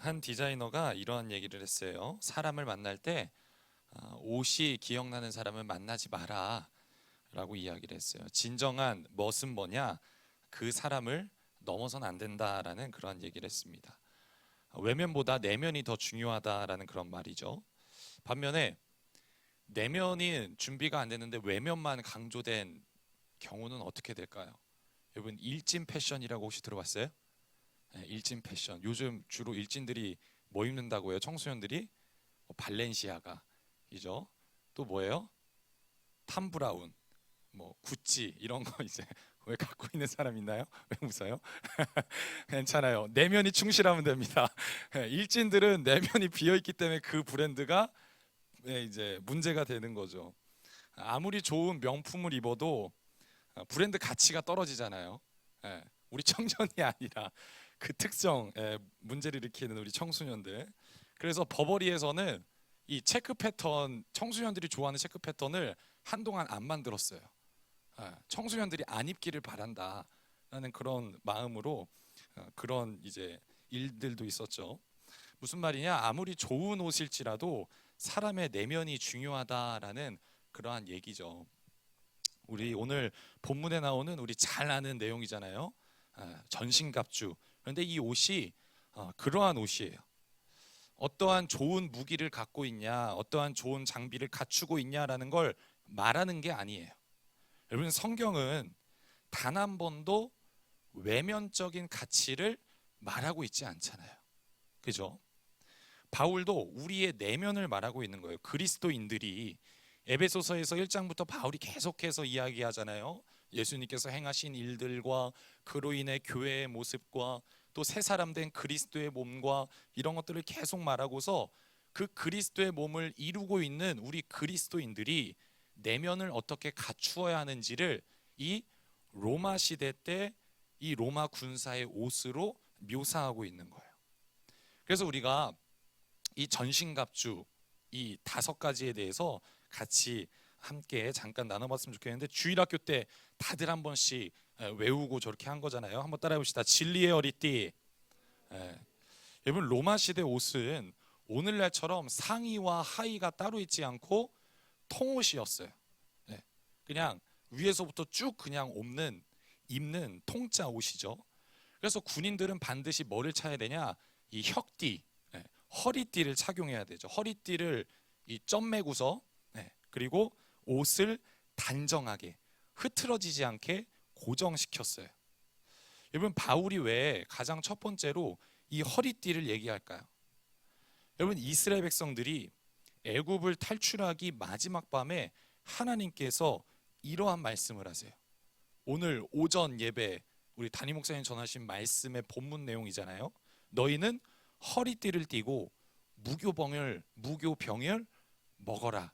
한 디자이너가 이러한 얘기를 했어요. 사람을 만날 때 옷이 기억나는 사람을 만나지 마라 라고 이야기를 했어요. 진정한 멋은 뭐냐? 그 사람을 넘어선 안 된다라는 그런 얘기를 했습니다. 외면보다 내면이 더 중요하다라는 그런 말이죠. 반면에 내면이 준비가 안 됐는데 외면만 강조된 경우는 어떻게 될까요? 여러분, 일진 패션이라고 혹시 들어봤어요? 네, 일진 패션. 요즘 주로 일진들이 뭐 입는다고 해요? 청소년들이 발렌시아가이죠. 또 뭐예요? 탐 브라운, 뭐 구찌 이런 거 이제 왜 갖고 있는 사람 있나요? 왜 웃어요? 괜찮아요. 내면이 충실하면 됩니다. 일진들은 내면이 비어 있기 때문에 그 브랜드가 이제 문제가 되는 거죠. 아무리 좋은 명품을 입어도 브랜드 가치가 떨어지잖아요. 예, 우리 청년이 아니라 그 특정 문제를 일으키는 우리 청소년들. 그래서 버버리에서는 이 체크 패턴, 청소년들이 좋아하는 체크 패턴을 한동안 안 만들었어요. 청소년들이 안 입기를 바란다라는 그런 마음으로 그런 이제 일들도 있었죠. 무슨 말이냐? 아무리 좋은 옷일지라도 사람의 내면이 중요하다라는 그러한 얘기죠. 우리 오늘 본문에 나오는 우리 잘 아는 내용이잖아요. 전신갑주. 그런데 이 옷이 그러한 옷이에요. 어떠한 좋은 무기를 갖고 있냐, 어떠한 좋은 장비를 갖추고 있냐라는 걸 말하는 게 아니에요. 여러분, 성경은 단 한 번도 외면적인 가치를 말하고 있지 않잖아요. 그죠? 바울도 우리의 내면을 말하고 있는 거예요. 그리스도인들이 에베소서에서 1장부터 바울이 계속해서 이야기하잖아요. 예수님께서 행하신 일들과 그로 인해 교회의 모습과 또 새 사람 된 그리스도의 몸과 이런 것들을 계속 말하고서 그 그리스도의 몸을 이루고 있는 우리 그리스도인들이 내면을 어떻게 갖추어야 하는지를 이 로마 시대 때 이 로마 군사의 옷으로 묘사하고 있는 거예요. 그래서 우리가 이 전신갑주 이 5가지에 대해서 같이 함께 잠깐 나눠봤으면 좋겠는데, 주일학교 때 다들 한 번씩 외우고 저렇게 한 거잖아요. 한번 따라해 봅시다. 진리의 허리띠. 여러분, 로마 시대 옷은 오늘날처럼 상의와 하의가 따로 있지 않고 통옷이었어요. 그냥 위에서부터 쭉 그냥 입는 통짜 옷이죠. 그래서 군인들은 반드시 뭐를 차야 되냐? 이 혁띠, 허리띠를 착용해야 되죠. 허리띠를 이 점 매고서, 그리고 옷을 단정하게 흐트러지지 않게 고정시켰어요. 여러분, 바울이 왜 가장 첫 번째로 이 허리띠를 얘기할까요? 여러분, 이스라엘 백성들이 애굽을 탈출하기 마지막 밤에 하나님께서 이러한 말씀을 하세요. 오늘 오전 예배 우리 담임 목사님 전하신 말씀의 본문 내용이잖아요. 너희는 허리띠를 띠고 무교병을 먹어라.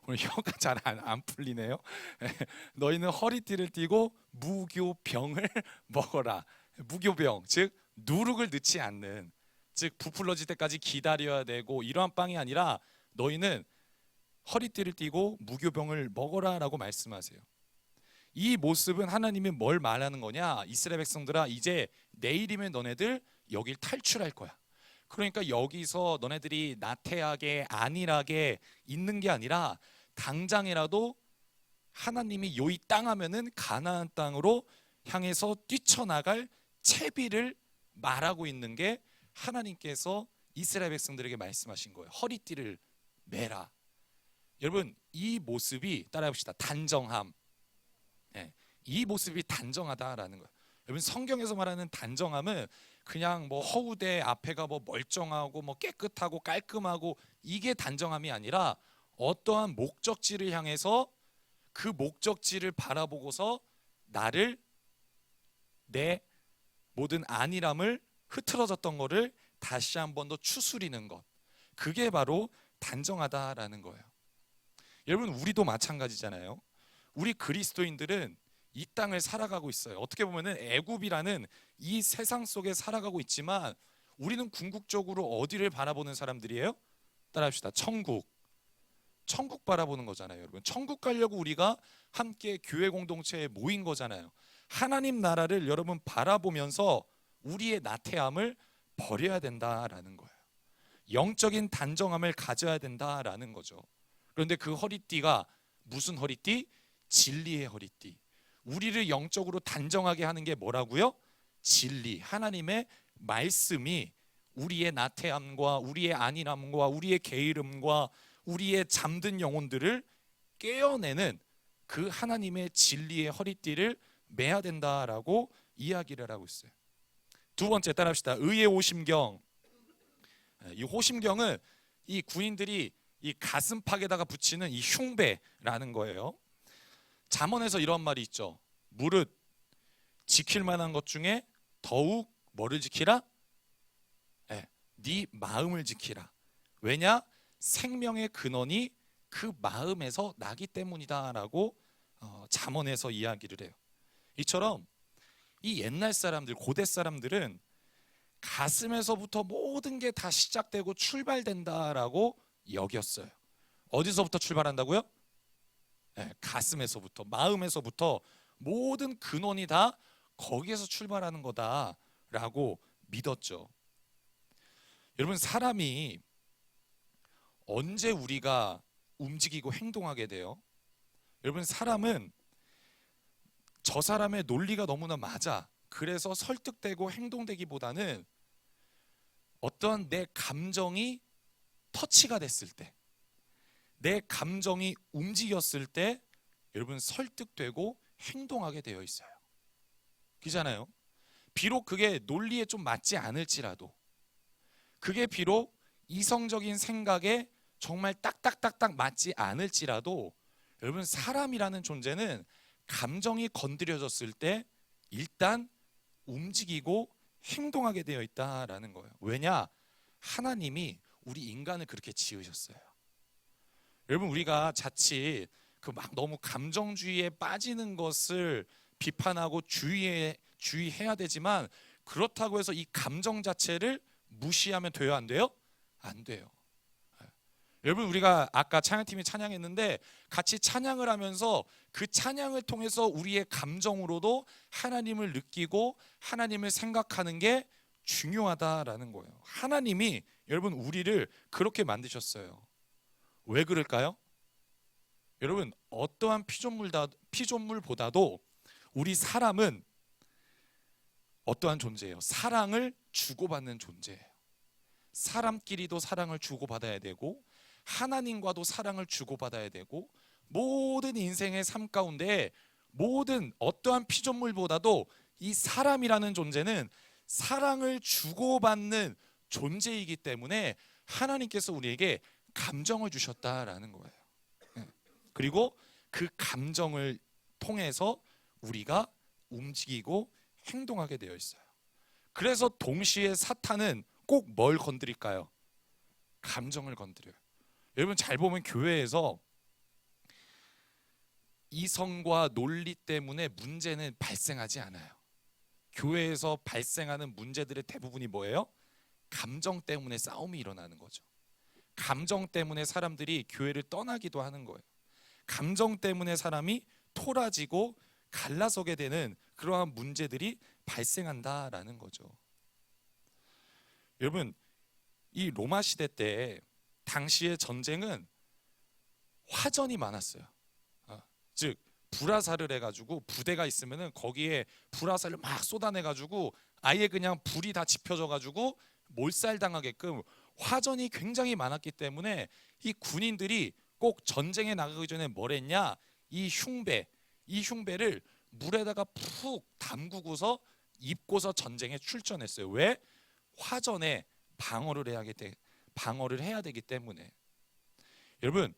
오늘 혀가 잘 안 풀리네요. 너희는 허리띠를 띠고 무교병을 먹어라. 무교병, 즉 누룩을 넣지 않는, 즉 부풀러질 때까지 기다려야 되고 이러한 빵이 아니라 너희는 허리띠를 띠고 무교병을 먹어라라고 말씀하세요. 이 모습은 하나님이 뭘 말하는 거냐? 이스라엘 백성들아, 이제 내일이면 너네들 여길 탈출할 거야. 그러니까 여기서 너네들이 나태하게 안일하게 있는 게 아니라 당장이라도 하나님이 요이 땅 하면은 가나안 땅으로 향해서 뛰쳐나갈 채비를 말하고 있는 게 하나님께서 이스라엘 백성들에게 말씀하신 거예요. 허리띠를 매라. 여러분, 이 모습이 따라해봅시다. 단정함. 이 모습이 단정하다라는 거예요. 여러분, 성경에서 말하는 단정함은 그냥 뭐 허우대 앞에가 뭐 멀쩡하고 뭐 깨끗하고 깔끔하고 이게 단정함이 아니라 어떠한 목적지를 향해서 그 목적지를 바라보고서 나를, 내 모든 안일함을, 흐트러졌던 거를 다시 한 번 더 추스리는 것, 그게 바로 단정하다라는 거예요. 여러분, 우리도 마찬가지잖아요. 우리 그리스도인들은 이 땅을 살아가고 있어요. 어떻게 보면은 애굽이라는 이 세상 속에 살아가고 있지만 우리는 궁극적으로 어디를 바라보는 사람들이에요? 따라합시다. 천국 바라보는 거잖아요. 여러분, 천국 가려고 우리가 함께 교회 공동체에 모인 거잖아요. 하나님 나라를 여러분 바라보면서 우리의 나태함을 버려야 된다라는 거예요. 영적인 단정함을 가져야 된다라는 거죠. 그런데 그 허리띠가 무슨 허리띠? 진리의 허리띠. 우리를 영적으로 단정하게 하는 게 뭐라고요? 진리, 하나님의 말씀이 우리의 나태함과 우리의 안일함과 우리의 게으름과 우리의 잠든 영혼들을 깨어내는 그 하나님의 진리의 허리띠를 매야 된다라고 이야기를 하고 있어요. 두 번째 따라합시다. 의의 호심경. 이 호심경은 이 군인들이 이 가슴팍에다가 붙이는 이 흉배라는 거예요. 잠언에서 이런 말이 있죠. 무릇 지킬 만한 것 중에 더욱 뭐를 지키라? 네 마음을 지키라. 왜냐? 생명의 근원이 그 마음에서 나기 때문이다라고 잠언에서 이야기를 해요. 이처럼 이 옛날 사람들, 고대 사람들은 가슴에서부터 모든 게 다 시작되고 출발된다라고 여겼어요. 어디서부터 출발한다고요? 네, 가슴에서부터, 마음에서부터 모든 근원이 다 거기에서 출발하는 거다라고 믿었죠. 여러분, 사람이 언제 우리가 움직이고 행동하게 돼요? 여러분, 사람은 저 사람의 논리가 너무나 맞아, 그래서 설득되고 행동되기보다는 어떤 내 감정이 터치가 됐을 때, 내 감정이 움직였을 때 여러분 설득되고 행동하게 되어 있어요. 그잖아요. 비록 그게 논리에 좀 맞지 않을지라도, 그게 비록 이성적인 생각에 정말 딱딱딱딱 맞지 않을지라도, 여러분 사람이라는 존재는 감정이 건드려졌을 때 일단 움직이고 행동하게 되어 있다라는 거예요. 왜냐? 하나님이 우리 인간을 그렇게 지으셨어요. 여러분, 우리가 자칫 그 막 너무 감정주의에 빠지는 것을 비판하고 주의해야 되지만, 그렇다고 해서 이 감정 자체를 무시하면 돼요, 안 돼요? 안 돼요. 여러분, 우리가 아까 찬양팀이 찬양했는데 같이 찬양을 하면서 그 찬양을 통해서 우리의 감정으로도 하나님을 느끼고 하나님을 생각하는 게 중요하다라는 거예요. 하나님이 여러분 우리를 그렇게 만드셨어요. 왜 그럴까요? 여러분, 어떠한 피조물보다도 우리 사람은 어떠한 존재예요? 사랑을 주고받는 존재예요. 사람끼리도 사랑을 주고받아야 되고 하나님과도 사랑을 주고받아야 되고, 모든 인생의 삶 가운데 모든 어떠한 피조물보다도 이 사람이라는 존재는 사랑을 주고받는 존재이기 때문에 하나님께서 우리에게 감정을 주셨다라는 거예요. 그리고 그 감정을 통해서 우리가 움직이고 행동하게 되어 있어요. 그래서 동시에 사탄은 꼭 뭘 건드릴까요? 감정을 건드려요. 여러분, 잘 보면 교회에서 이성과 논리 때문에 문제는 발생하지 않아요. 교회에서 발생하는 문제들의 대부분이 뭐예요? 감정 때문에 싸움이 일어나는 거죠. 감정 때문에 사람들이 교회를 떠나기도 하는 거예요. 감정 때문에 사람이 토라지고 갈라서게 되는 그러한 문제들이 발생한다라는 거죠. 여러분, 이 로마 시대 때 당시의 전쟁은 화전이 많았어요. 즉 불화살을 해가지고 부대가 있으면은 거기에 불화살을 막 쏟아내가지고 아예 그냥 불이 다 지펴져가지고 몰살당하게끔 화전이 굉장히 많았기 때문에 이 군인들이 꼭 전쟁에 나가기 전에 뭘 했냐? 이 흉배를 물에다가 푹 담그고서 입고서 전쟁에 출전했어요. 왜? 화전에 방어를 해야 되기 때문에. 여러분,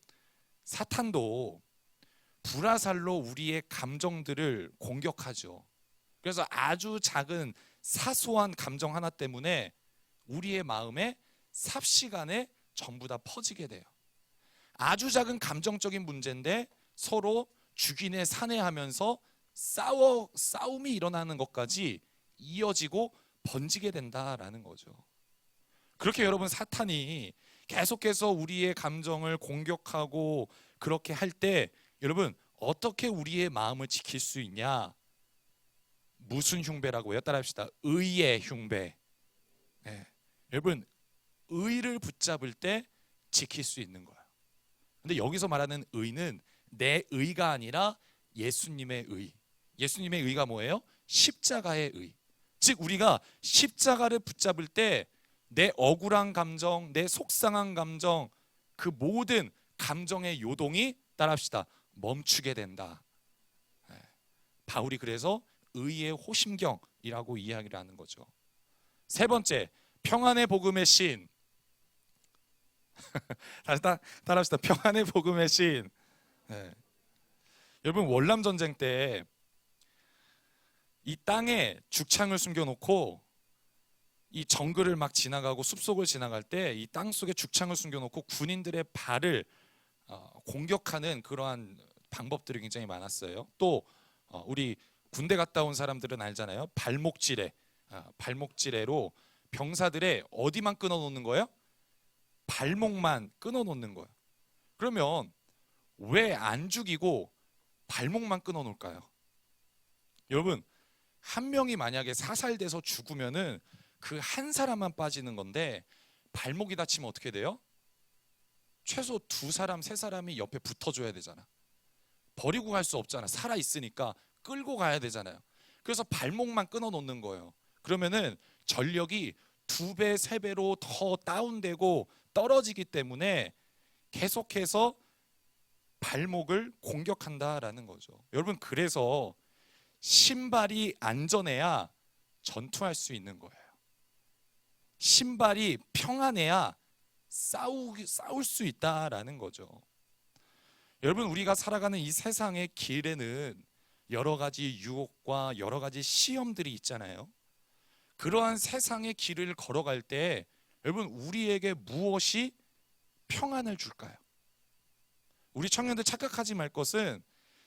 사탄도 불화살로 우리의 감정들을 공격하죠. 그래서 아주 작은 사소한 감정 하나 때문에 우리의 마음에 삽시간에 전부 다 퍼지게 돼요. 아주 작은 감정적인 문제인데 서로 죽이네 사내하면서 싸움이 일어나는 것까지 이어지고 번지게 된다라는 거죠. 그렇게 여러분, 사탄이 계속해서 우리의 감정을 공격하고 그렇게 할 때 여러분, 어떻게 우리의 마음을 지킬 수 있냐? 무슨 흉배라고요? 따라합시다. 의의 흉배. 네. 여러분, 의를 붙잡을 때 지킬 수 있는 거예요. 근데 여기서 말하는 의는 내 의가 아니라 예수님의 의. 예수님의 의가 뭐예요? 십자가의 의. 즉 우리가 십자가를 붙잡을 때 내 억울한 감정, 내 속상한 감정, 그 모든 감정의 요동이 따라합시다, 멈추게 된다. 바울이 그래서 의의 호심경이라고 이야기를 하는 거죠. 세 번째, 평안의 복음의 신. 다시 따라합시다. 평안의 복음의 신. 여러분, 월남 전쟁 때 이 땅에 죽창을 숨겨놓고 이 정글을 막 지나가고 숲속을 지나갈 때 이 땅 속에 죽창을 숨겨놓고 군인들의 발을 공격하는 그러한 방법들이 굉장히 많았어요. 또 우리 군대 갔다 온 사람들은 알잖아요. 발목지레로 병사들의 어디만 끊어놓는 거예요? 발목만 끊어놓는 거예요. 그러면 왜 안 죽이고 발목만 끊어놓을까요? 여러분, 한 명이 만약에 사살돼서 죽으면은 그 한 사람만 빠지는 건데, 발목이 다치면 어떻게 돼요? 최소 2사람, 3사람이 옆에 붙어줘야 되잖아. 버리고 갈 수 없잖아. 살아 있으니까 끌고 가야 되잖아요. 그래서 발목만 끊어 놓는 거예요. 그러면은 전력이 2배, 3배로 더 다운되고 떨어지기 때문에 계속해서 발목을 공격한다라는 거죠. 여러분, 그래서 신발이 안전해야 전투할 수 있는 거예요. 신발이 평안해야 싸울 수 있다라는 거죠. 여러분, 우리가 살아가는 이 세상의 길에는 여러 가지 유혹과 여러 가지 시험들이 있잖아요. 그러한 세상의 길을 걸어갈 때 여러분, 우리에게 무엇이 평안을 줄까요? 우리 청년들 착각하지 말 것은,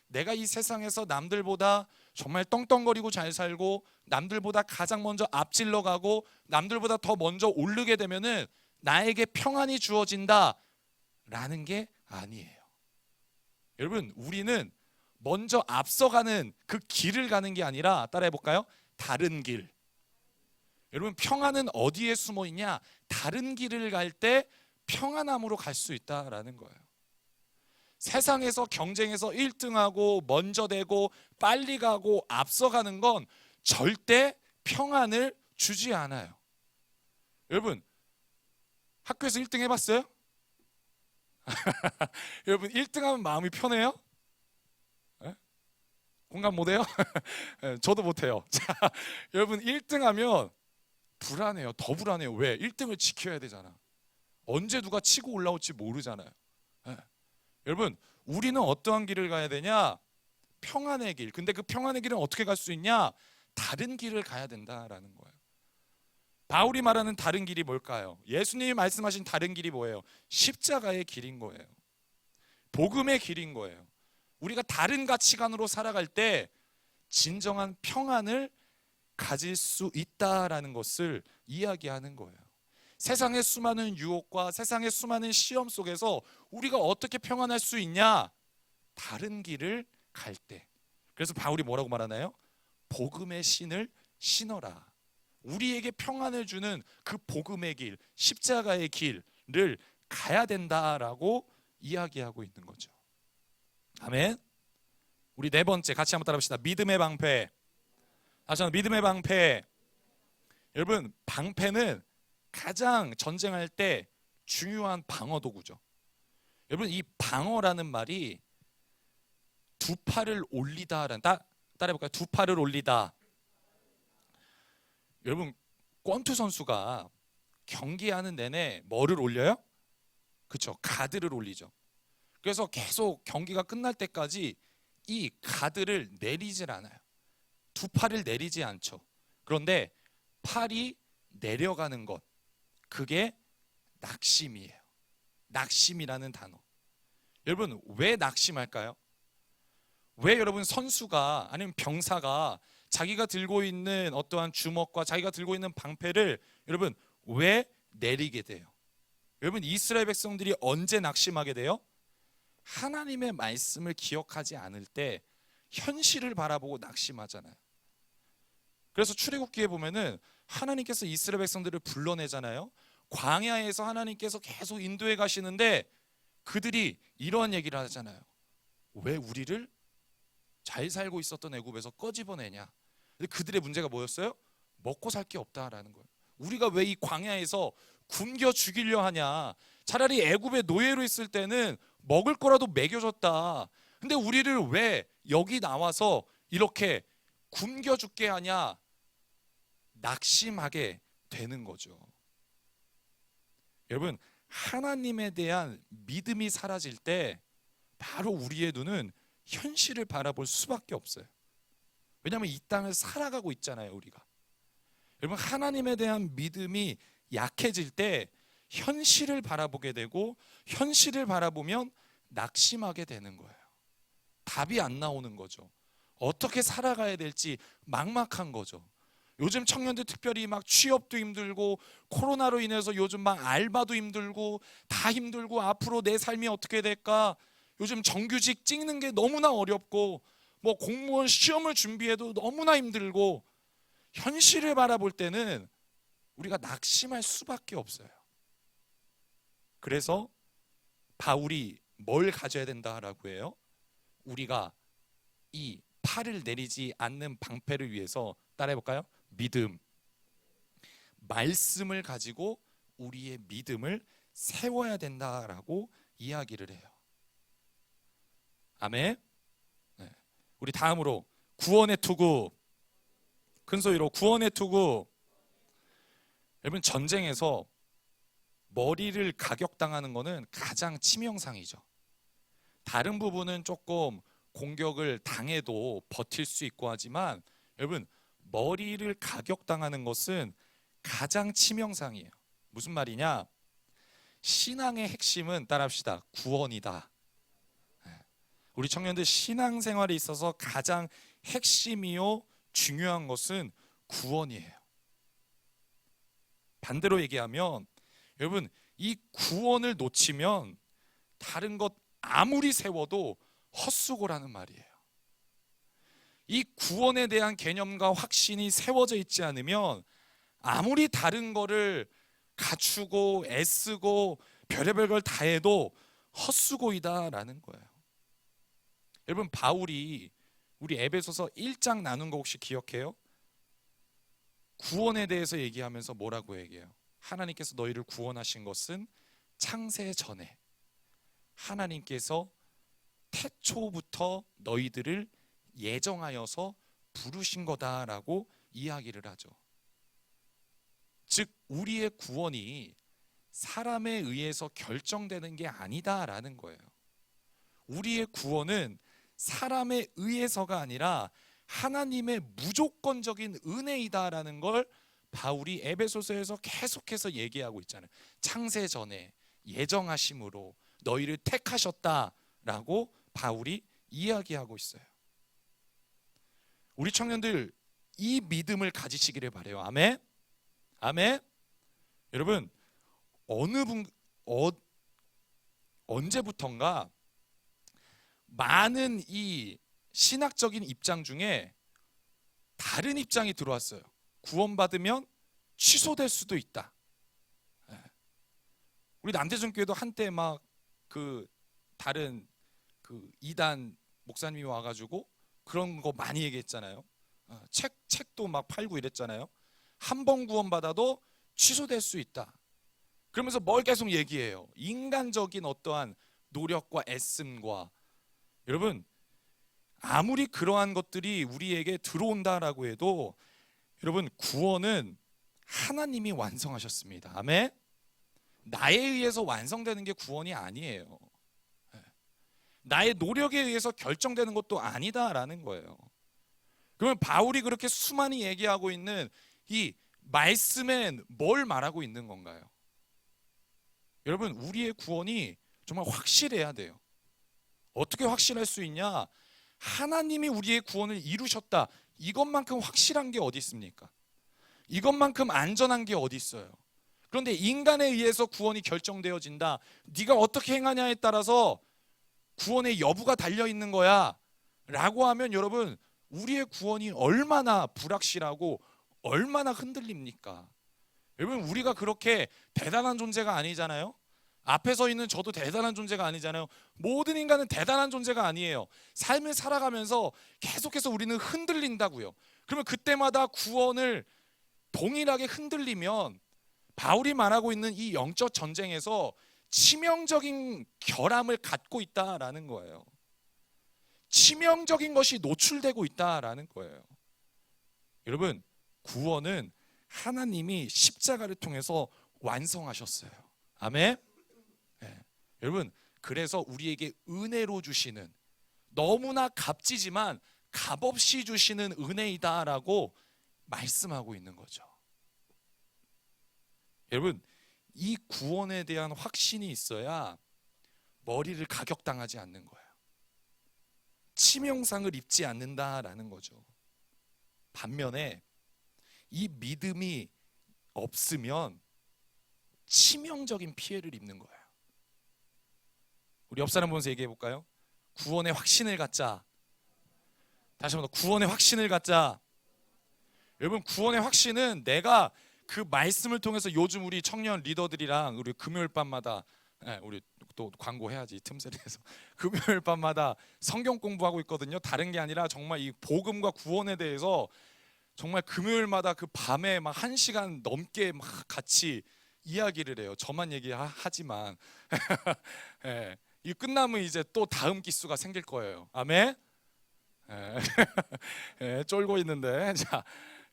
내가 이 세상에서 남들보다 정말 떵떵거리고 잘 살고 남들보다 가장 먼저 앞질러 가고 남들보다 더 먼저 오르게 되면은 나에게 평안이 주어진다 라는 게 아니에요. 여러분, 우리는 먼저 앞서가는 그 길을 가는 게 아니라, 따라해 볼까요? 다른 길. 여러분, 평안은 어디에 숨어 있냐? 다른 길을 갈 때 평안함으로 갈 수 있다라는 거예요. 세상에서 경쟁에서 1등하고 먼저 되고 빨리 가고 앞서가는 건 절대 평안을 주지 않아요. 여러분, 학교에서 1등 해봤어요? 여러분, 1등하면 마음이 편해요? 네? 공감 못해요? 저도 못해요. 자, 여러분, 1등하면 불안해요. 더 불안해요. 왜? 1등을 지켜야 되잖아. 언제 누가 치고 올라올지 모르잖아요. 네. 여러분, 우리는 어떠한 길을 가야 되냐? 평안의 길. 근데 그 평안의 길은 어떻게 갈 수 있냐? 다른 길을 가야 된다라는 거예요. 바울이 말하는 다른 길이 뭘까요? 예수님이 말씀하신 다른 길이 뭐예요? 십자가의 길인 거예요. 복음의 길인 거예요. 우리가 다른 가치관으로 살아갈 때 진정한 평안을 가질 수 있다라는 것을 이야기하는 거예요. 세상의 수많은 유혹과 세상의 수많은 시험 속에서 우리가 어떻게 평안할 수 있냐? 다른 길을 갈 때. 그래서 바울이 뭐라고 말하나요? 복음의 신을 신어라. 우리에게 평안을 주는 그 복음의 길, 십자가의 길을 가야 된다라고 이야기하고 있는 거죠. 아멘. 우리 네 번째 같이 한번 따라합시다. 믿음의 방패. 다시 한번, 믿음의 방패. 여러분, 방패는 가장 전쟁할 때 중요한 방어 도구죠. 여러분, 이 방어라는 말이 두 팔을 올리다라는, 따라해볼까요? 두 팔을 올리다. 여러분, 권투 선수가 경기하는 내내 뭐를 올려요? 그렇죠, 가드를 올리죠. 그래서 계속 경기가 끝날 때까지 이 가드를 내리질 않아요. 두 팔을 내리지 않죠. 그런데 팔이 내려가는 것, 그게 낙심이에요. 낙심이라는 단어. 여러분, 왜 낙심할까요? 왜 여러분, 선수가 아니면 병사가 자기가 들고 있는 어떠한 주먹과 자기가 들고 있는 방패를 여러분 왜 내리게 돼요? 여러분, 이스라엘 백성들이 언제 낙심하게 돼요? 하나님의 말씀을 기억하지 않을 때 현실을 바라보고 낙심하잖아요. 그래서 출애굽기에 보면은 하나님께서 이스라엘 백성들을 불러내잖아요. 광야에서 하나님께서 계속 인도해 가시는데 그들이 이런 얘기를 하잖아요. 왜 우리를 잘 살고 있었던 애굽에서 꺼집어내냐. 근데 그들의 문제가 뭐였어요? 먹고 살 게 없다라는 거예요. 우리가 왜 이 광야에서 굶겨 죽이려 하냐. 차라리 애굽의 노예로 있을 때는 먹을 거라도 먹여줬다. 근데 우리를 왜 여기 나와서 이렇게 굶겨 죽게 하냐. 낙심하게 되는 거죠. 여러분, 하나님에 대한 믿음이 사라질 때 바로 우리의 눈은 현실을 바라볼 수밖에 없어요. 왜냐하면 이 땅을 살아가고 있잖아요, 우리가. 여러분, 하나님에 대한 믿음이 약해질 때 현실을 바라보게 되고 현실을 바라보면 낙심하게 되는 거예요. 답이 안 나오는 거죠. 어떻게 살아가야 될지 막막한 거죠. 요즘 청년들 특별히 막 취업도 힘들고 코로나로 인해서 요즘 막 알바도 힘들고 다 힘들고 앞으로 내 삶이 어떻게 될까? 요즘 정규직 찍는 게 너무나 어렵고 뭐 공무원 시험을 준비해도 너무나 힘들고 현실을 바라볼 때는 우리가 낙심할 수밖에 없어요. 그래서 바울이 뭘 가져야 된다라고 해요? 우리가 이 팔을 내리지 않는 방패를 위해서 따라해 볼까요? 믿음. 말씀을 가지고 우리의 믿음을 세워야 된다라고 이야기를 해요. 아멘. 네. 우리 다음으로 구원의 투구. 큰 소리로 구원의 투구. 여러분, 전쟁에서 머리를 가격당하는 것은 가장 치명상이죠. 다른 부분은 조금 공격을 당해도 버틸 수 있고 하지만 여러분, 머리를 가격당하는 것은 가장 치명상이에요. 무슨 말이냐? 신앙의 핵심은 따라합시다. 구원이다. 우리 청년들 신앙생활에 있어서 가장 핵심이요 중요한 것은 구원이에요. 반대로 얘기하면 여러분, 이 구원을 놓치면 다른 것 아무리 세워도 헛수고라는 말이에요. 이 구원에 대한 개념과 확신이 세워져 있지 않으면 아무리 다른 거를 갖추고 애쓰고 별의별 걸 다 해도 헛수고이다라는 거예요. 여러분, 바울이 우리 에베소서 1장 나눈 거 혹시 기억해요? 구원에 대해서 얘기하면서 뭐라고 얘기해요? 하나님께서 너희를 구원하신 것은 창세 전에 하나님께서 태초부터 너희들을 예정하여서 부르신 거다라고 이야기를 하죠. 즉 우리의 구원이 사람에 의해서 결정되는 게 아니다라는 거예요. 우리의 구원은 사람에 의해서가 아니라 하나님의 무조건적인 은혜이다라는 걸 바울이 에베소서에서 계속해서 얘기하고 있잖아요. 창세 전에 예정하심으로 너희를 택하셨다라고 바울이 이야기하고 있어요. 우리 청년들 이 믿음을 가지시기를 바라요. 아멘. 아멘. 여러분, 언제부턴가 많은 이 신학적인 입장 중에 다른 입장이 들어왔어요. 구원받으면 취소될 수도 있다. 우리 남대전교회도 한때 막 그 다른 그 이단 목사님이 와가지고 그런 거 많이 얘기했잖아요. 책도 막 팔고 이랬잖아요. 한 번 구원받아도 취소될 수 있다. 그러면서 뭘 계속 얘기해요? 인간적인 어떠한 노력과 애씀과. 여러분, 아무리 그러한 것들이 우리에게 들어온다라고 해도 여러분, 구원은 하나님이 완성하셨습니다. 아멘. 나에 의해서 완성되는 게 구원이 아니에요. 나의 노력에 의해서 결정되는 것도 아니다라는 거예요. 그러면 바울이 그렇게 수많이 얘기하고 있는 이 말씀엔 뭘 말하고 있는 건가요? 여러분, 우리의 구원이 정말 확실해야 돼요. 어떻게 확실할 수 있냐? 하나님이 우리의 구원을 이루셨다. 이것만큼 확실한 게 어디 있습니까? 이것만큼 안전한 게 어디 있어요? 그런데 인간에 의해서 구원이 결정되어진다. 네가 어떻게 행하냐에 따라서 구원의 여부가 달려있는 거야 라고 하면 여러분, 우리의 구원이 얼마나 불확실하고 얼마나 흔들립니까? 여러분, 우리가 그렇게 대단한 존재가 아니잖아요. 앞에 서 있는 저도 대단한 존재가 아니잖아요. 모든 인간은 대단한 존재가 아니에요. 삶을 살아가면서 계속해서 우리는 흔들린다고요. 그러면 그때마다 구원을 동일하게 흔들리면 바울이 말하고 있는 이 영적 전쟁에서 치명적인 결함을 갖고 있다라는 거예요. 치명적인 것이 노출되고 있다라는 거예요. 여러분, 구원은 하나님이 십자가를 통해서 완성하셨어요. 아멘. 네. 여러분, 그래서 우리에게 은혜로 주시는, 너무나 값지지만 값없이 주시는 은혜이다라고 말씀하고 있는 거죠. 여러분, 이 구원에 대한 확신이 있어야 머리를 가격당하지 않는 거예요. 치명상을 입지 않는다라는 거죠. 반면에 이 믿음이 없으면 치명적인 피해를 입는 거예요. 우리 옆 사람 보면서 얘기해 볼까요? 구원의 확신을 갖자. 다시 한번 더, 구원의 확신을 갖자. 여러분, 구원의 확신은 내가 그 말씀을 통해서, 요즘 우리 청년 리더들이랑 우리 금요일 밤마다, 우리 또 광고해야지 틈새를 해서 금요일 밤마다 성경 공부하고 있거든요. 다른 게 아니라 정말 이 복음과 구원에 대해서 정말 금요일마다 그 밤에 막 1시간 넘게 막 같이 이야기를 해요. 저만 얘기하지만 예, 이 끝나면 이제 또 다음 기수가 생길 거예요. 아멘. 예, 예, 쫄고 있는데, 자,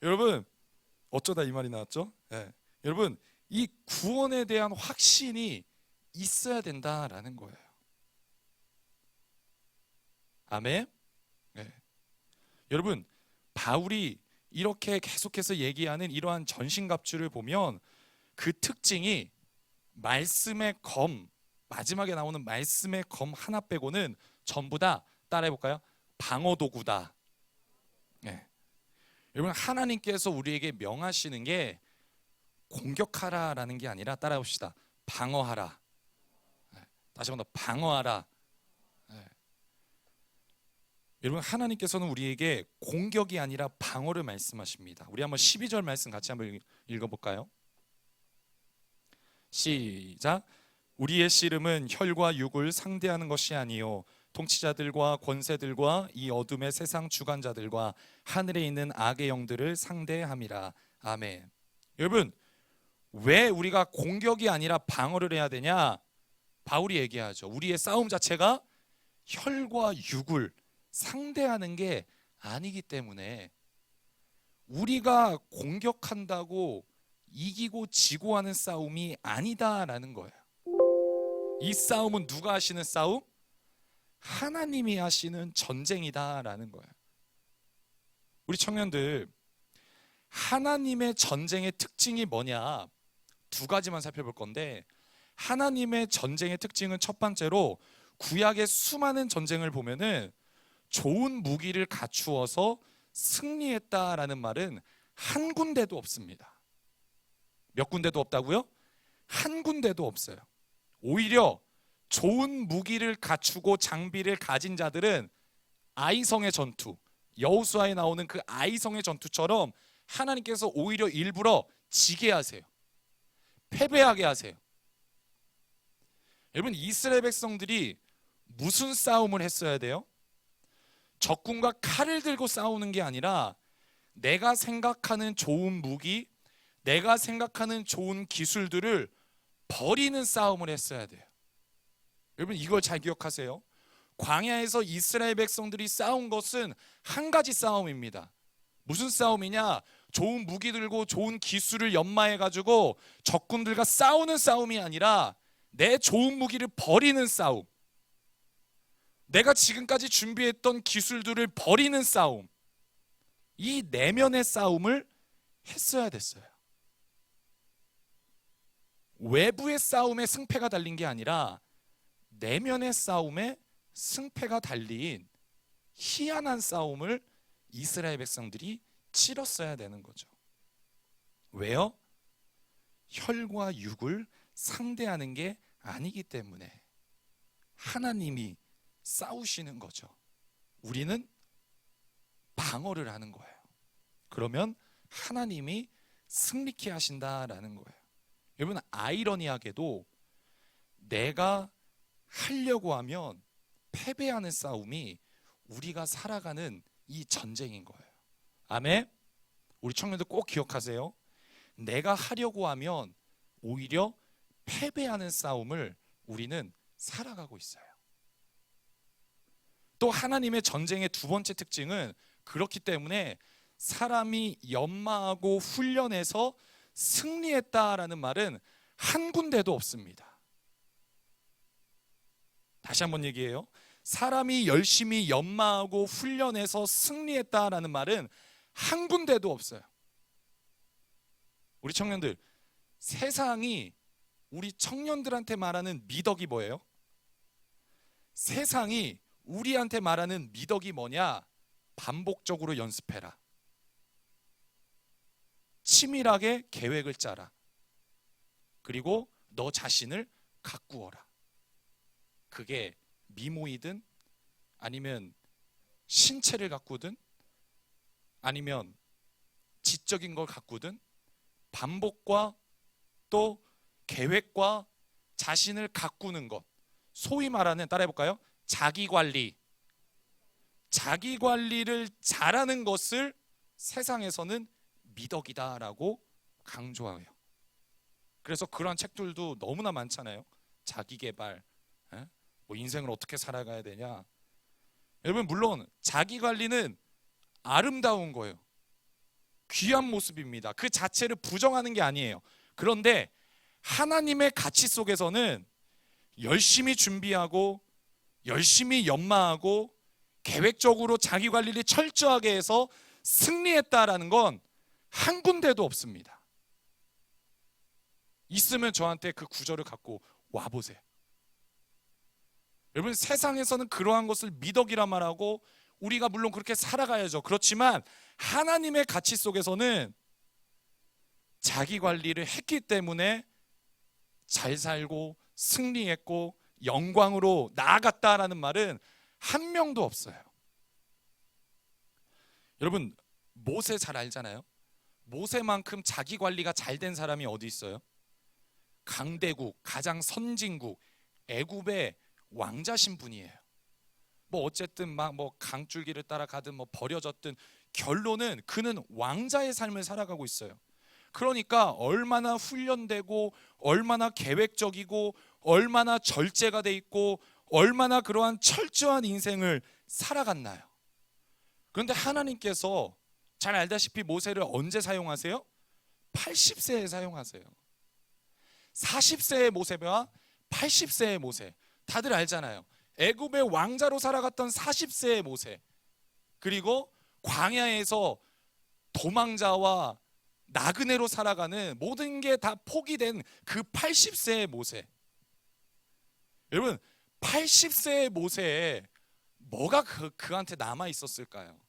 여러분, 어쩌다 이 말이 나왔죠? 예, 여러분, 이 구원에 대한 확신이 있어야 된다라는 거예요. 아멘. 예. 여러분, 바울이 이렇게 계속해서 얘기하는 이러한 전신갑주를 보면 그 특징이 말씀의 검, 마지막에 나오는 말씀의 검 하나 빼고는 전부 다, 따라해볼까요? 방어도구다. 네. 여러분, 하나님께서 우리에게 명하시는 게 공격하라라는 게 아니라, 따라해봅시다, 방어하라. 네. 다시 한번 더, 방어하라. 네. 여러분, 하나님께서는 우리에게 공격이 아니라 방어를 말씀하십니다. 우리 한번 12절 말씀 같이 한번 읽어볼까요? 시작. 우리의 씨름은 혈과 육을 상대하는 것이 아니요 통치자들과 권세들과 이 어둠의 세상 주관자들과 하늘에 있는 악의 영들을 상대함이라. 아멘. 여러분, 왜 우리가 공격이 아니라 방어를 해야 되냐? 바울이 얘기하죠. 우리의 싸움 자체가 혈과 육을 상대하는 게 아니기 때문에, 우리가 공격한다고 이기고 지고 하는 싸움이 아니다라는 거예요. 이 싸움은 누가 하시는 싸움? 하나님이 하시는 전쟁이다라는 거예요. 우리 청년들, 하나님의 전쟁의 특징이 뭐냐? 두 가지만 살펴볼 건데, 하나님의 전쟁의 특징은 첫 번째로, 구약의 수많은 전쟁을 보면은 좋은 무기를 갖추어서 승리했다라는 말은 한 군데도 없습니다. 몇 군데도 없다고요? 한 군데도 없어요. 오히려 좋은 무기를 갖추고 장비를 가진 자들은 아이성의 전투, 여호수아에 나오는 그 아이성의 전투처럼 하나님께서 오히려 일부러 지게 하세요. 패배하게 하세요. 여러분, 이스라엘 백성들이 무슨 싸움을 했어야 돼요? 적군과 칼을 들고 싸우는 게 아니라 내가 생각하는 좋은 무기, 내가 생각하는 좋은 기술들을 버리는 싸움을 했어야 돼요. 여러분, 이걸 잘 기억하세요. 광야에서 이스라엘 백성들이 싸운 것은 한 가지 싸움입니다. 무슨 싸움이냐? 좋은 무기 들고 좋은 기술을 연마해 가지고 적군들과 싸우는 싸움이 아니라 내 좋은 무기를 버리는 싸움, 내가 지금까지 준비했던 기술들을 버리는 싸움, 이 내면의 싸움을 했어야 됐어요. 외부의 싸움에 승패가 달린 게 아니라 내면의 싸움에 승패가 달린 희한한 싸움을 이스라엘 백성들이 치렀어야 되는 거죠. 왜요? 혈과 육을 상대하는 게 아니기 때문에 하나님이 싸우시는 거죠. 우리는 방어를 하는 거예요. 그러면 하나님이 승리케 하신다라는 거예요. 여러분, 아이러니하게도 내가 하려고 하면 패배하는 싸움이 우리가 살아가는 이 전쟁인 거예요. 아멘. 우리 청년들 꼭 기억하세요. 내가 하려고 하면 오히려 패배하는 싸움을 우리는 살아가고 있어요. 또 하나님의 전쟁의 두 번째 특징은, 그렇기 때문에 사람이 연마하고 훈련해서 승리했다라는 말은 한 군데도 없습니다. 다시 한번 얘기해요. 사람이 열심히 연마하고 훈련해서 승리했다라는 말은 한 군데도 없어요. 우리 청년들, 세상이 우리 청년들한테 말하는 미덕이 뭐예요? 세상이 우리한테 말하는 미덕이 뭐냐? 반복적으로 연습해라. 치밀하게 계획을 짜라. 그리고 너 자신을 가꾸어라. 그게 미모이든 아니면 신체를 가꾸든 아니면 지적인 걸 가꾸든 반복과 또 계획과 자신을 가꾸는 것, 소위 말하는, 따라해볼까요? 자기관리. 자기관리를 잘하는 것을 세상에서는 미덕이다라고 강조해요. 그래서 그런 책들도 너무나 많잖아요. 자기개발, 뭐 인생을 어떻게 살아가야 되냐. 여러분, 물론 자기관리는 아름다운 거예요. 귀한 모습입니다. 그 자체를 부정하는 게 아니에요. 그런데 하나님의 가치 속에서는 열심히 준비하고 열심히 연마하고 계획적으로 자기관리를 철저하게 해서 승리했다라는 건 한 군데도 없습니다. 있으면 저한테 그 구절을 갖고 와보세요. 여러분, 세상에서는 그러한 것을 미덕이라 말하고 우리가 물론 그렇게 살아가야죠. 그렇지만 하나님의 가치 속에서는 자기 관리를 했기 때문에 잘 살고 승리했고 영광으로 나아갔다라는 말은 한 명도 없어요. 여러분, 모세 잘 알잖아요. 모세만큼 자기 관리가 잘 된 사람이 어디 있어요? 강대국, 가장 선진국 애굽의 왕자 신분이에요. 뭐 어쨌든 막 뭐 강줄기를 따라가든 뭐 버려졌든 결론은 그는 왕자의 삶을 살아가고 있어요. 그러니까 얼마나 훈련되고 얼마나 계획적이고 얼마나 절제가 돼 있고 얼마나 그러한 철저한 인생을 살아갔나요? 그런데 하나님께서 잘 알다시피 모세를 언제 사용하세요? 80세에 사용하세요. 40세의 모세와 80세의 모세, 다들 알잖아요. 애굽의 왕자로 살아갔던 40세의 모세, 그리고 광야에서 도망자와 나그네로 살아가는 모든 게 다 포기된 그 80세의 모세. 여러분, 80세의 모세에 뭐가 그한테 남아 있었을까요?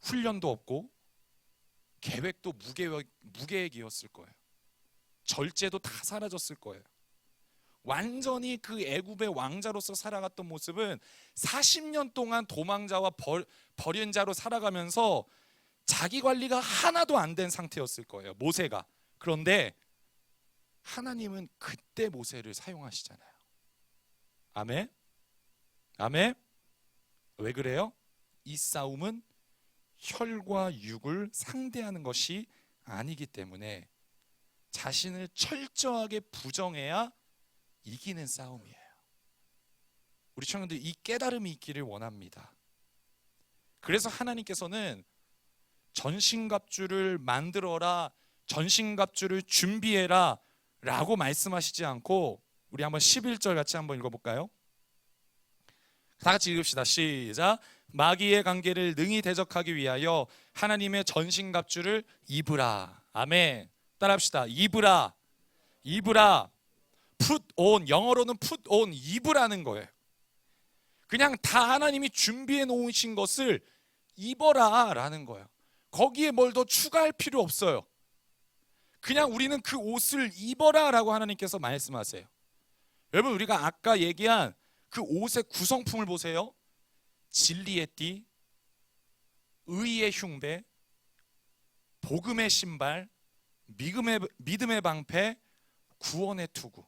훈련도 없고 계획도 무계획이었을 거예요. 절제도 다 사라졌을 거예요. 완전히 그 애굽의 왕자로서 살아갔던 모습은 40년 동안 도망자와 버린 자로 살아가면서 자기 관리가 하나도 안 된 상태였을 거예요, 모세가. 그런데 하나님은 그때 모세를 사용하시잖아요. 아멘? 아멘? 왜 그래요? 이 싸움은 혈과 육을 상대하는 것이 아니기 때문에 자신을 철저하게 부정해야 이기는 싸움이에요. 우리 청년들, 이 깨달음이 있기를 원합니다. 그래서 하나님께서는 전신갑주를 만들어라, 전신갑주를 준비해라 라고 말씀하시지 않고, 우리 한번 11절 같이 한번 읽어볼까요? 다 같이 읽읍시다. 시작. 마귀의 관계를 능히 대적하기 위하여 하나님의 전신갑주를 입으라. 아멘. 따라합시다. 입으라. 입으라. put on, 영어로는 put on, 입으라는 거예요. 그냥 다 하나님이 준비해 놓으신 것을 입어라 라는 거예요. 거기에 뭘 더 추가할 필요 없어요. 그냥 우리는 그 옷을 입어라 라고 하나님께서 말씀하세요. 여러분, 우리가 아까 얘기한 그 옷의 구성품을 보세요. 진리의 띠, 의의 흉배, 복음의 신발, 믿음의 방패, 구원의 투구.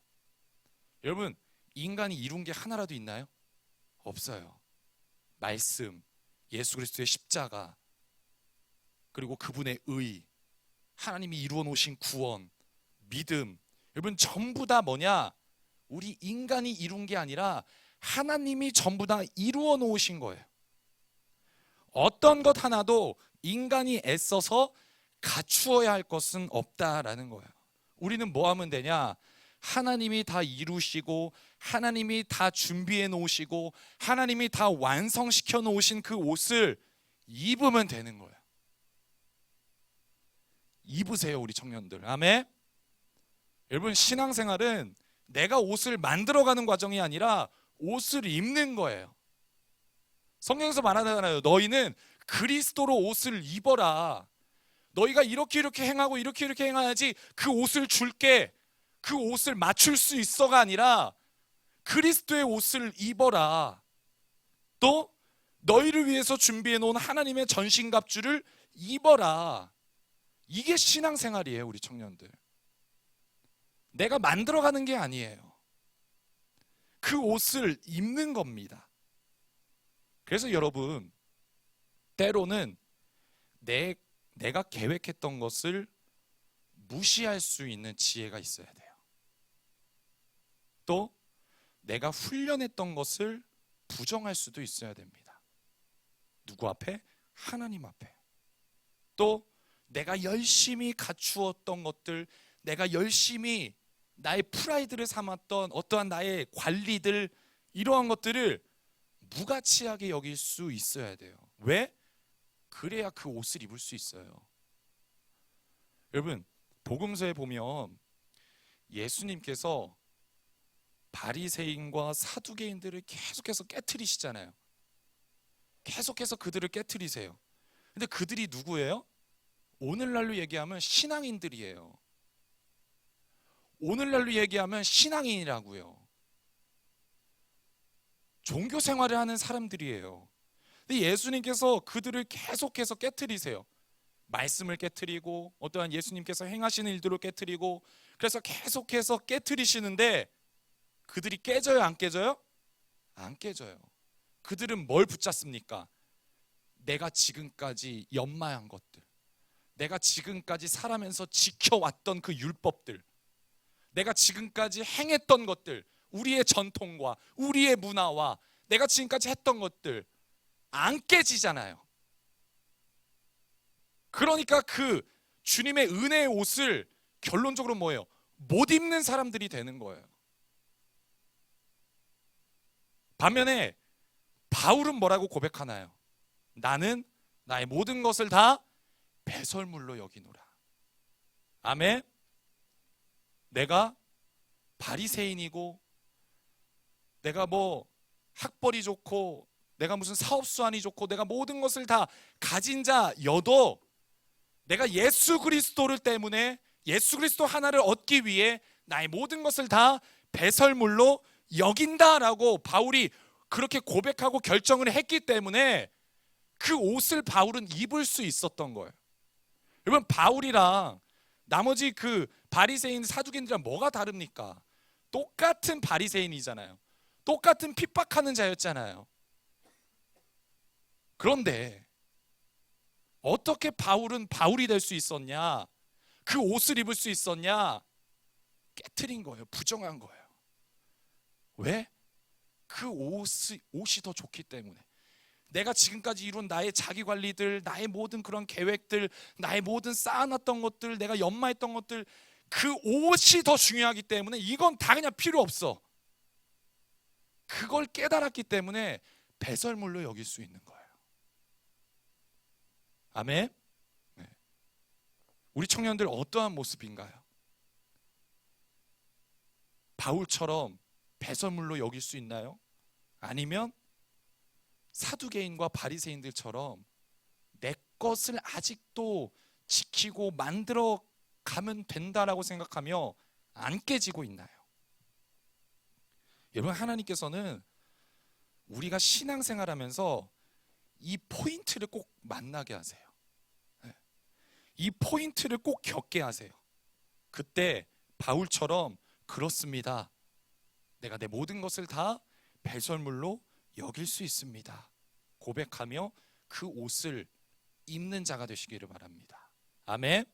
여러분, 인간이 이룬 게 하나라도 있나요? 없어요. 말씀, 예수 그리스도의 십자가, 그리고 그분의 의, 하나님이 이루어 놓으신 구원, 믿음. 여러분, 전부 다 뭐냐? 우리 인간이 이룬 게 아니라 하나님이 전부 다 이루어 놓으신 거예요. 어떤 것 하나도 인간이 애써서 갖추어야 할 것은 없다라는 거예요. 우리는 뭐 하면 되냐? 하나님이 다 이루시고 하나님이 다 준비해 놓으시고 하나님이 다 완성시켜 놓으신 그 옷을 입으면 되는 거예요. 입으세요, 우리 청년들. 아멘. 여러분, 신앙생활은 내가 옷을 만들어가는 과정이 아니라 옷을 입는 거예요. 성경에서 말하잖아요. 너희는 그리스도로 옷을 입어라. 너희가 이렇게 행하고 이렇게 행해야지 그 옷을 줄게, 그 옷을 맞출 수 있어가 아니라 그리스도의 옷을 입어라. 또 너희를 위해서 준비해 놓은 하나님의 전신갑주를 입어라. 이게 신앙생활이에요, 우리 청년들. 내가 만들어가는 게 아니에요. 그 옷을 입는 겁니다. 그래서 여러분, 때로는 내가 계획했던 것을 무시할 수 있는 지혜가 있어야 돼요. 또 내가 훈련했던 것을 부정할 수도 있어야 됩니다. 누구 앞에? 하나님 앞에. 또 내가 열심히 갖추었던 것들, 내가 열심히 나의 프라이드를 삼았던 어떠한 나의 관리들, 이러한 것들을 무가치하게 여길 수 있어야 돼요. 왜? 그래야 그 옷을 입을 수 있어요. 여러분, 복음서에 보면 예수님께서 바리새인과 사두개인들을 계속해서 깨트리시잖아요. 계속해서 그들을 깨트리세요. 근데 그들이 누구예요? 오늘날로 얘기하면 신앙인들이에요. 오늘날로 얘기하면 신앙인이라고요. 종교 생활을 하는 사람들이에요. 근데 예수님께서 그들을 계속해서 깨트리세요. 말씀을 깨트리고 어떠한 예수님께서 행하시는 일들을 깨트리고, 그래서 계속해서 깨트리시는데 그들이 깨져요, 안 깨져요? 안 깨져요. 그들은 뭘 붙잡습니까? 내가 지금까지 연마한 것들, 내가 지금까지 살아면서 지켜왔던 그 율법들, 내가 지금까지 행했던 것들, 우리의 전통과 우리의 문화와 내가 지금까지 했던 것들 안 깨지잖아요. 그러니까 그 주님의 은혜의 옷을 결론적으로 뭐예요? 못 입는 사람들이 되는 거예요. 반면에 바울은 뭐라고 고백하나요? 나는 나의 모든 것을 다 배설물로 여기노라. 아멘. 내가 바리새인이고 내가 뭐 학벌이 좋고 내가 무슨 사업수완이 좋고 내가 모든 것을 다 가진 자여도 내가 예수 그리스도를 때문에 예수 그리스도 하나를 얻기 위해 나의 모든 것을 다 배설물로 여긴다라고 바울이 그렇게 고백하고 결정을 했기 때문에 그 옷을 바울은 입을 수 있었던 거예요. 여러분, 바울이랑 나머지 그 바리새인 사두개인들이랑 뭐가 다릅니까? 똑같은 바리새인이잖아요. 똑같은 핍박하는 자였잖아요. 그런데 어떻게 바울은 바울이 될 수 있었냐? 그 옷을 입을 수 있었냐? 깨트린 거예요. 부정한 거예요. 왜? 그 옷이 더 좋기 때문에. 내가 지금까지 이룬 나의 자기 관리들, 나의 모든 그런 계획들, 나의 모든 쌓아놨던 것들, 내가 연마했던 것들, 그 옷이 더 중요하기 때문에 이건 다 그냥 필요 없어. 그걸 깨달았기 때문에 배설물로 여길 수 있는 거예요. 아멘. 네. 우리 청년들 어떠한 모습인가요? 바울처럼 배설물로 여길 수 있나요? 아니면 사두개인과 바리새인들처럼 내 것을 아직도 지키고 만들어 가면 된다라고 생각하며 안 깨지고 있나요? 여러분, 하나님께서는 우리가 신앙생활하면서 이 포인트를 꼭 만나게 하세요. 이 포인트를 꼭 겪게 하세요. 그때 바울처럼 그렇습니다. 내가 내 모든 것을 다 배설물로 여길 수 있습니다. 고백하며 그 옷을 입는 자가 되시기를 바랍니다. 아멘.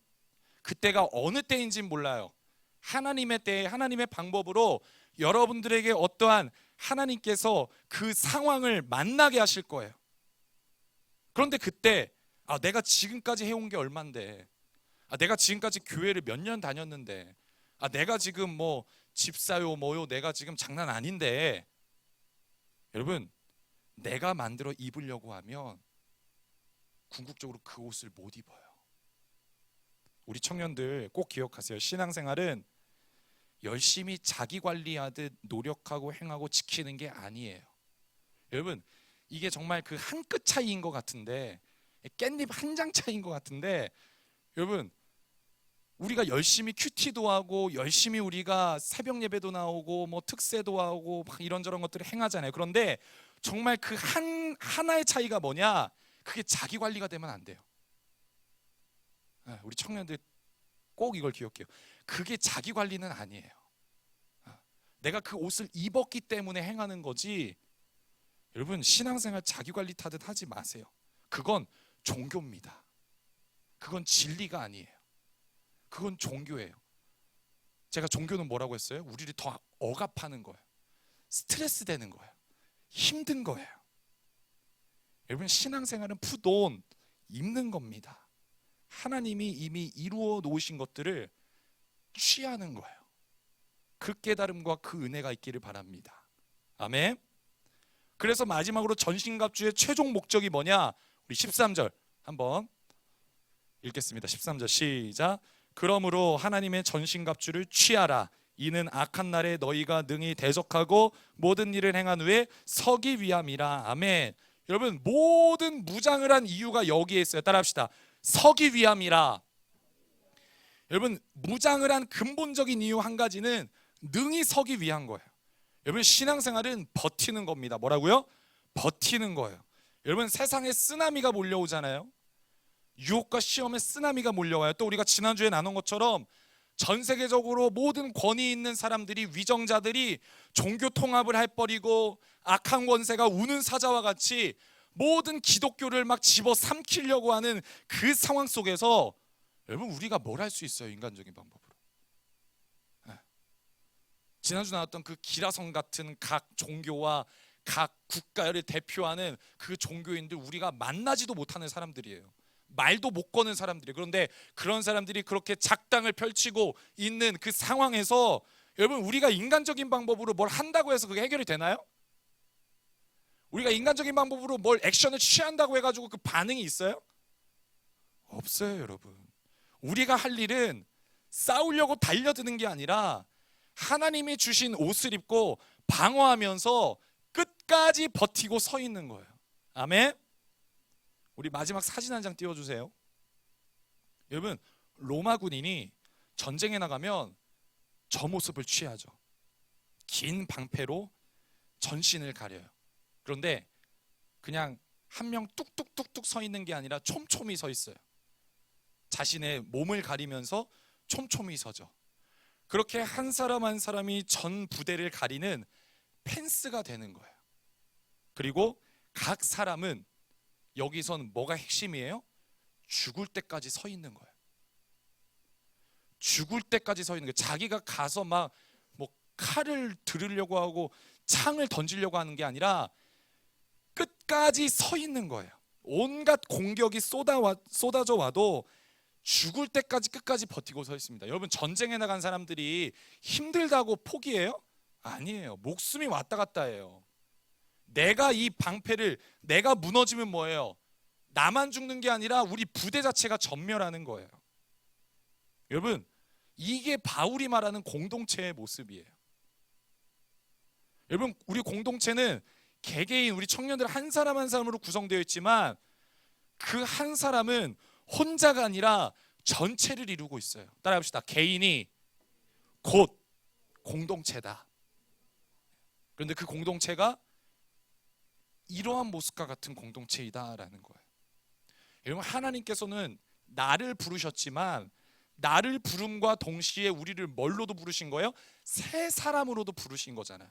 그때가 어느 때인지는 몰라요. 하나님의 때에 하나님의 방법으로 여러분들에게 어떠한 하나님께서 그 상황을 만나게 하실 거예요. 그런데 그때 내가 지금까지 해온 게 얼만데, 내가 지금까지 교회를 몇 년 다녔는데, 내가 지금 뭐 집사요 뭐요 내가 지금 장난 아닌데, 여러분 내가 만들어 입으려고 하면 궁극적으로 그 옷을 못 입어요. 우리 청년들 꼭 기억하세요. 신앙생활은 열심히 자기 관리하듯 노력하고 행하고 지키는 게 아니에요. 여러분 이게 정말 그 한 끗 차이인 것 같은데, 깻잎 한 장 차이인 것 같은데, 여러분 우리가 열심히 큐티도 하고 열심히 우리가 새벽 예배도 나오고 뭐 특세도 하고 막 이런저런 것들을 행하잖아요. 그런데 정말 그 하나의 차이가 뭐냐? 그게 자기 관리가 되면 안 돼요. 우리 청년들 꼭 이걸 기억해요. 그게 자기 관리는 아니에요. 내가 그 옷을 입었기 때문에 행하는 거지, 여러분 신앙생활 자기 관리 타듯 하지 마세요. 그건 종교입니다. 그건 진리가 아니에요. 그건 종교예요. 제가 종교는 뭐라고 했어요? 우리를 더 억압하는 거예요. 스트레스 되는 거예요. 힘든 거예요. 여러분 신앙생활은 푸돈 입는 겁니다. 하나님이 이미 이루어 놓으신 것들을 취하는 거예요. 그 깨달음과 그 은혜가 있기를 바랍니다. 아멘. 그래서 마지막으로 전신갑주의 최종 목적이 뭐냐? 우리 13절 한번 읽겠습니다. 13절 시작. 그러므로 하나님의 전신갑주를 취하라. 이는 악한 날에 너희가 능히 대적하고 모든 일을 행한 후에 서기 위함이라. 아멘. 여러분 모든 무장을 한 이유가 여기에 있어요. 따라합시다. 서기 위함이라. 여러분 무장을 한 근본적인 이유 한 가지는 능히 서기 위한 거예요. 여러분 신앙생활은 버티는 겁니다. 뭐라고요? 버티는 거예요. 여러분 세상에 쓰나미가 몰려오잖아요. 유혹과 시험에 쓰나미가 몰려와요. 또 우리가 지난주에 나눈 것처럼 전 세계적으로 모든 권위 있는 사람들이, 위정자들이 종교 통합을 해버리고 악한 권세가 우는 사자와 같이 모든 기독교를 막 집어삼키려고 하는 그 상황 속에서 여러분 우리가 뭘 할 수 있어요? 인간적인 방법으로. 지난주 나왔던 그 기라성 같은 각 종교와 각 국가를 대표하는 그 종교인들, 우리가 만나지도 못하는 사람들이에요. 말도 못 거는 사람들이. 그런데 그런 사람들이 그렇게 작당을 펼치고 있는 그 상황에서 여러분 우리가 인간적인 방법으로 뭘 한다고 해서 그게 해결이 되나요? 우리가 인간적인 방법으로 뭘 액션을 취한다고 해가지고 그 반응이 있어요? 없어요. 여러분 우리가 할 일은 싸우려고 달려드는 게 아니라 하나님이 주신 옷을 입고 방어하면서 끝까지 버티고 서 있는 거예요. 아멘. 우리 마지막 사진 한 장 띄워주세요. 여러분 로마 군인이 전쟁에 나가면 저 모습을 취하죠. 긴 방패로 전신을 가려요. 그런데 그냥 한 명 뚝뚝뚝뚝 서 있는 게 아니라 촘촘히 서 있어요. 자신의 몸을 가리면서 촘촘히 서죠. 그렇게 한 사람 한 사람이 전 부대를 가리는 펜스가 되는 거예요. 그리고 각 사람은 여기선 뭐가 핵심이에요? 죽을 때까지 서 있는 거예요. 죽을 때까지 서 있는 거예요. 자기가 가서 막 뭐 칼을 들으려고 하고 창을 던지려고 하는 게 아니라 끝까지 서 있는 거예요. 온갖 공격이 쏟아져 와도 죽을 때까지 끝까지 버티고 서 있습니다. 여러분 전쟁에 나간 사람들이 힘들다고 포기해요? 아니에요. 목숨이 왔다 갔다 해요. 내가 이 방패를, 내가 무너지면 뭐예요? 나만 죽는 게 아니라 우리 부대 자체가 전멸하는 거예요. 여러분 이게 바울이 말하는 공동체의 모습이에요. 여러분 우리 공동체는 개개인 우리 청년들 한 사람 한 사람으로 구성되어 있지만 그 한 사람은 혼자가 아니라 전체를 이루고 있어요. 따라합시다. 개인이 곧 공동체다. 그런데 그 공동체가 이러한 모습과 같은 공동체이다라는 거예요. 여러분, 하나님께서는 나를 부르셨지만 나를 부름과 동시에 우리를 뭘로도 부르신 거예요? 새 사람으로도 부르신 거잖아요.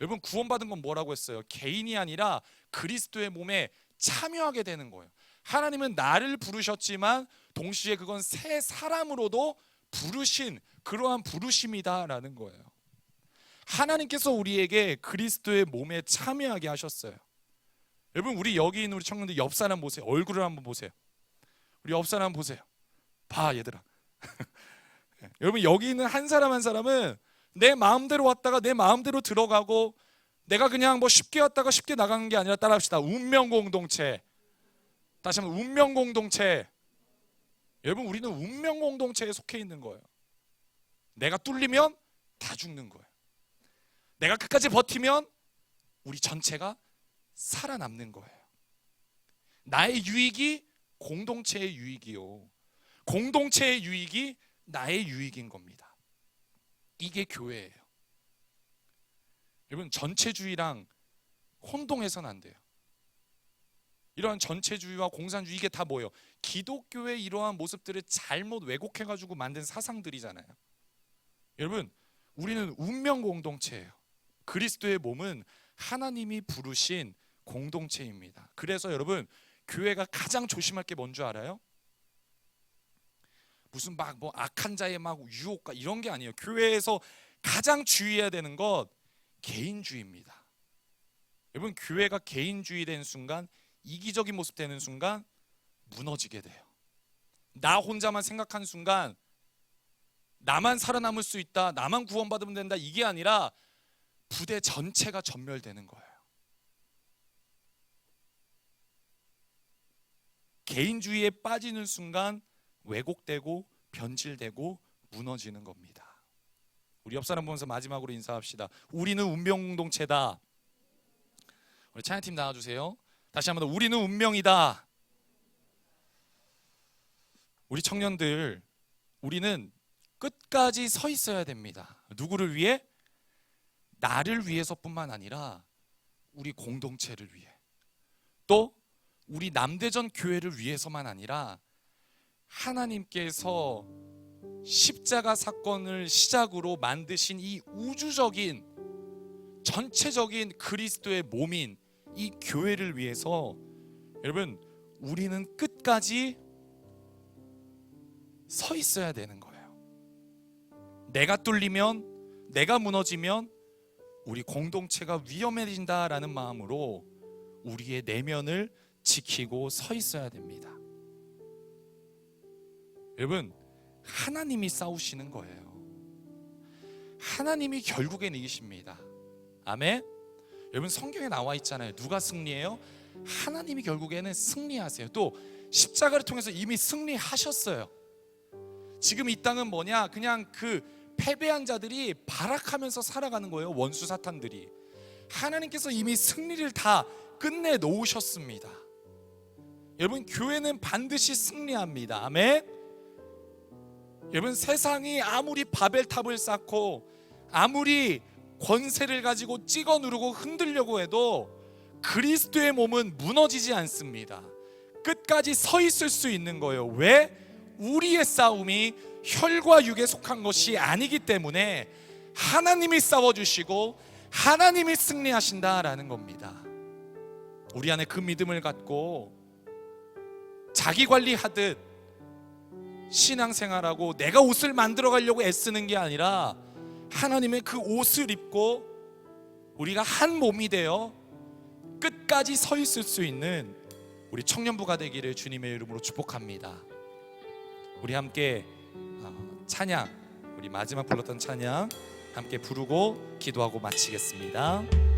여러분, 구원받은 건 뭐라고 했어요? 개인이 아니라 그리스도의 몸에 참여하게 되는 거예요. 하나님은 나를 부르셨지만 동시에 그건 새 사람으로도 부르신 그러한 부르심이다라는 거예요. 하나님께서 우리에게 그리스도의 몸에 참여하게 하셨어요. 여러분, 우리 여기 있는 우리 청년들 옆 사람 보세요. 얼굴을 한번 보세요. 우리 옆 사람 보세요. 봐, 얘들아. 여러분, 여기 있는 한 사람 한 사람은 내 마음대로 왔다가 내 마음대로 들어가고, 내가 그냥 뭐 쉽게 왔다가 쉽게 나가는 게 아니라, 따라합시다. 운명 공동체. 다시 한번, 운명 공동체. 여러분, 우리는 운명 공동체에 속해 있는 거예요. 내가 뚫리면 다 죽는 거예요. 내가 끝까지 버티면 우리 전체가 살아남는 거예요. 나의 유익이 공동체의 유익이요, 공동체의 유익이 나의 유익인 겁니다. 이게 교회예요. 여러분, 전체주의랑 혼동해서는 안 돼요. 이러한 전체주의와 공산주의, 이게 다 뭐예요? 기독교의 이러한 모습들을 잘못 왜곡해가지고 만든 사상들이잖아요. 여러분, 우리는 운명 공동체예요. 그리스도의 몸은 하나님이 부르신 공동체입니다. 그래서 여러분, 교회가 가장 조심할 게 뭔 줄 알아요? 무슨 막 뭐 악한 자의 막 유혹과 이런 게 아니에요. 교회에서 가장 주의해야 되는 것, 개인주의입니다. 여러분, 교회가 개인주의 된 순간, 이기적인 모습 되는 순간 무너지게 돼요. 나 혼자만 생각한 순간, 나만 살아남을 수 있다, 나만 구원받으면 된다, 이게 아니라 부대 전체가 전멸되는 거예요. 개인주의에 빠지는 순간 왜곡되고 변질되고 무너지는 겁니다. 우리 옆 사람 보면서 마지막으로 인사합시다. 우리는 운명 공동체다. 우리 찬양팀 나와주세요. 다시 한번 더, 우리는 운명이다. 우리 청년들, 우리는 끝까지 서 있어야 됩니다. 누구를 위해? 나를 위해서뿐만 아니라 우리 공동체를 위해, 또 우리 남대전 교회를 위해서만 아니라 하나님께서 십자가 사건을 시작으로 만드신 이 우주적인 전체적인 그리스도의 몸인 이 교회를 위해서, 여러분, 우리는 끝까지 서 있어야 되는 거예요. 내가 뚫리면, 내가 무너지면 우리 공동체가 위험해진다라는 마음으로 우리의 내면을 지키고 서 있어야 됩니다. 여러분, 하나님이 싸우시는 거예요. 하나님이 결국엔 이기십니다. 아멘. 여러분, 성경에 나와 있잖아요. 누가 승리해요? 하나님이 결국에는 승리하세요. 또 십자가를 통해서 이미 승리하셨어요. 지금 이 땅은 뭐냐? 그냥 그 패배한 자들이 발악하면서 살아가는 거예요. 원수 사탄들이. 하나님께서 이미 승리를 다 끝내 놓으셨습니다. 여러분, 교회는 반드시 승리합니다. 아멘. 여러분, 세상이 아무리 바벨탑을 쌓고 아무리 권세를 가지고 찍어 누르고 흔들려고 해도 그리스도의 몸은 무너지지 않습니다. 끝까지 서 있을 수 있는 거예요. 왜? 우리의 싸움이 혈과 육에 속한 것이 아니기 때문에 하나님이 싸워주시고 하나님이 승리하신다라는 겁니다. 우리 안에 그 믿음을 갖고 자기 관리하듯 신앙생활하고 내가 옷을 만들어 가려고 애쓰는 게 아니라 하나님의 그 옷을 입고 우리가 한 몸이 되어 끝까지 서 있을 수 있는 우리 청년부가 되기를 주님의 이름으로 축복합니다. 우리 함께 찬양, 우리 마지막 불렀던 찬양 함께 부르고 기도하고 마치겠습니다.